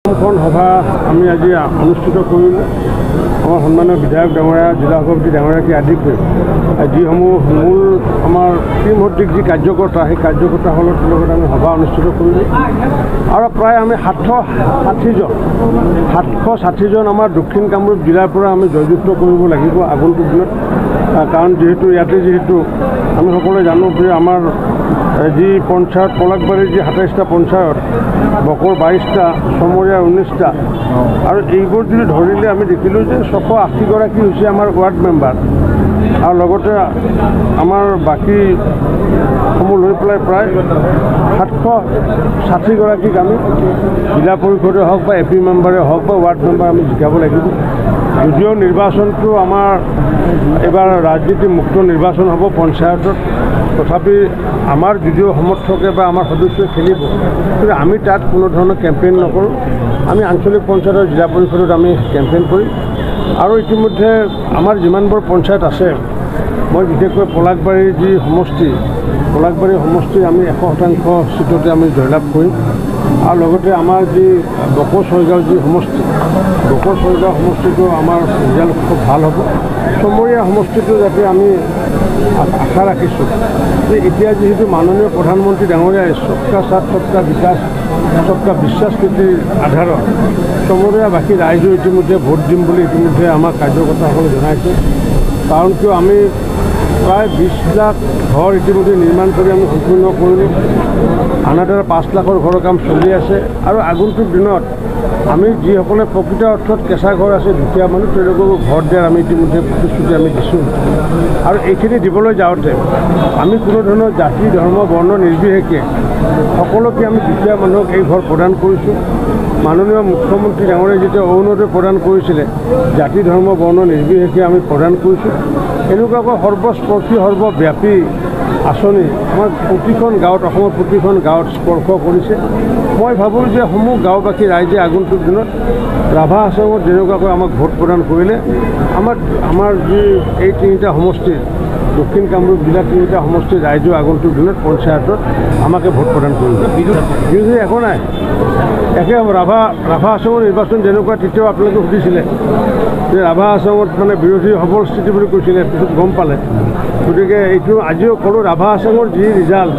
সভা আমি আজি অনুষ্ঠিত কৰিলোঁ। আমাৰ সন্মানীয় বিধায়ক ডাঙৰীয়া, জিলা সভাপতি ডাঙৰীয়াকে আদি কৰি যিসমূহ মূল আমাৰ ত্ৰিমূৰ্তিক যি কাৰ্যকৰ্তা, সেই কাৰ্যকৰ্তাসকলৰ লগত আমি সভা অনুষ্ঠিত কৰিলোঁ। আৰু প্ৰায় আমি 760জন আমাৰ দক্ষিণ কামৰূপ জিলাৰ পৰা আমি জয়যুক্ত কৰিব লাগিব আগন্তুক দিনত। কাৰণ যিহেতু ইয়াতে আমি সকলোৱে জানো যে আমাৰ যি পঞ্চায়ত পলাকবাৰীৰ যি 27টা পঞ্চায়ত, বকৰ 22টা, চমৰীয়া 19টা, আৰু এইবোৰ যদি ধৰিলে আমি দেখিলোঁ যে 680গৰাকী হৈছে আমাৰ ৱাৰ্ড মেম্বাৰ, আৰু লগতে আমাৰ বাকীসমূহ লৈ পেলাই প্ৰায় 760গৰাকীক আমি জিলা পৰিষদে হওক বা এপি মেম্বাৰে হওক বা ৱাৰ্ড মেম্বাৰ আমি জিকাব লাগিব। যদিও নিৰ্বাচনটো আমাৰ এইবাৰ ৰাজনীতিমুক্ত নিৰ্বাচন হ'ব পঞ্চায়তত, তথাপি আমাৰ যদিও সমৰ্থকে বা আমাৰ সদস্যই খেলিব, কিন্তু আমি তাত কোনো ধৰণৰ কেম্পেইন নকৰোঁ। আমি আঞ্চলিক পঞ্চায়তৰ জিলা পৰিষদত আমি কেম্পেইন কৰিম। আৰু ইতিমধ্যে আমাৰ যিমানবোৰ পঞ্চায়ত আছে, মই বিশেষকৈ পলাকবাৰীৰ যি সমষ্টি, পলাকবাৰী সমষ্টি আমি 100% চিটতে আমি জয়লাভ কৰিম। আৰু লগতে আমাৰ যি বকৰ ছয়গাঁও যি সমষ্টি, বকৰ ছয়গাঁও সমষ্টিটো আমাৰ ৰিজাল্ট খুব ভাল হ'ব। চমৰীয়া সমষ্টিটো যাতে আমি আশা ৰাখিছোঁ যে এতিয়া যিহেতু মাননীয় প্ৰধানমন্ত্ৰী ডাঙৰীয়াই সবকা সাথ সবকা বিকাশ সবকা বিশ্বাস নীতিৰ আধাৰত চমৰীয়াবাসী ৰাইজে ইতিমধ্যে ভোট দিম বুলি ইতিমধ্যে আমাৰ কাৰ্যকৰ্তাসকলে জনাইছে। কাৰণ কিয় আমি প্ৰায় 20 লাখ ঘৰ ইতিমধ্যে নিৰ্মাণ কৰি আমি সম্পূৰ্ণ কৰিলোঁ। আনহাতে 5 লাখৰ ঘৰৰ কাম চলি আছে। আৰু আগন্তুক দিনত আমি যিসকলে প্ৰকৃত অৰ্থত কেঁচা ঘৰ আছে, দুখীয়া মানুহ, তেওঁলোককো ঘৰ দিয়াৰ আমি ইতিমধ্যে প্ৰতিশ্ৰুতি আমি দিছোঁ। আৰু এইখিনি দিবলৈ যাওঁতে আমি কোনো ধৰণৰ জাতি, ধৰ্ম, বৰ্ণ নিৰ্বিশেষে সকলোকে আমি দুখীয়া মানুহক এই ঘৰ প্ৰদান কৰিছোঁ। মাননীয় মুখ্যমন্ত্ৰী ডাঙৰীয়াই যেতিয়া অৰুণোদয় প্ৰদান কৰিছিলে, জাতি, ধৰ্ম, বৰ্ণ নিৰ্বিশেষে আমি প্ৰদান কৰিছোঁ। এনেকুৱাকৈ সৰ্বস্পৰ্শী, সৰ্বব্যাপী আঁচনি আমাৰ প্ৰতিখন গাঁৱত, অসমৰ প্ৰতিখন গাঁৱত স্পৰ্শ কৰিছে। মই ভাবোঁ যে সমূহ গাঁওবাসী ৰাইজে আগন্তুক দিনত ৰাভা আশ্ৰমত যেনেকুৱাকৈ আমাক ভোট প্ৰদান কৰিলে, আমাৰ যি এই 3টা সমষ্টিৰ, দক্ষিণ কামৰূপ জিলাৰ 3টা সমষ্টিৰ ৰাইজেও আগন্তুক দিনত পঞ্চায়তত আমাকে ভোট প্ৰদান কৰিব। বিৰোধী একো নাই, একে হ'ব। ৰাভা আশ্ৰমৰ নিৰ্বাচন যেনেকুৱা, তেতিয়াও আপোনালোকে সুধিছিলে যে ৰাভা আশ্ৰমত মানে বিৰোধী সবল স্থিতি বুলি কৈছিলে, পিছত গম পালে। গতিকে এইটো আজিও ক'লোঁ, ৰাভা আশ্ৰমৰ যি ৰিজাল্ট,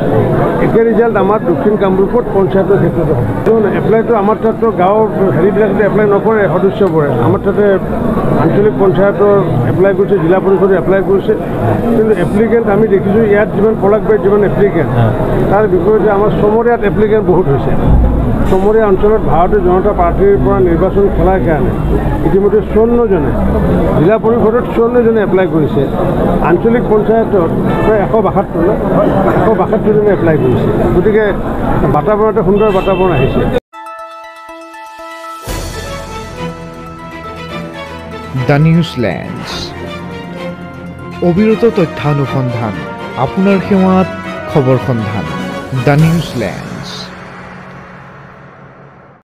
একে ৰিজাল্ট আমাৰ দক্ষিণ কামৰূপত পঞ্চায়তৰ ক্ষেত্ৰত হ'ব। এপ্লাইটো আমাৰ তাততো গাঁৱৰ হেৰিবিলাকতে এপ্লাই নকৰে সদস্যবোৰে, আমাৰ তাতে আঞ্চলিক পঞ্চায়তৰ এপ্লাই কৰিছে, জিলা পৰিষদে এপ্লাই কৰিছে। কিন্তু এপ্লিকেণ্ট আমি দেখিছোঁ ইয়াত যিমান পলাকবাৰীত যিমান এপ্লিকেণ্ট, তাৰ বিপৰীতে আমাৰ চমৰীয়াত এপ্লিকেণ্ট বহুত হৈছে। চমৰীয়া অঞ্চলত ভাৰতীয় জনতা পাৰ্টীৰ পৰা নিৰ্বাচন খেলাৰ কাৰণে ইতিমধ্যে 54জনে, জিলা পৰিষদত 54জনে এপ্লাই কৰিছে। আঞ্চলিক পঞ্চায়তত প্ৰায় 172জনে এপ্লাই কৰিছে। গতিকে বাতাবৰণতে সুন্দৰ বাতাবৰণ আহিছে। দ্য নিউজলেণ্ড, অবিৰত তথ্যানুসন্ধান, আপোনাৰ সেৱাত খবৰ সন্ধান। দ্য নিউজলেণ্ড।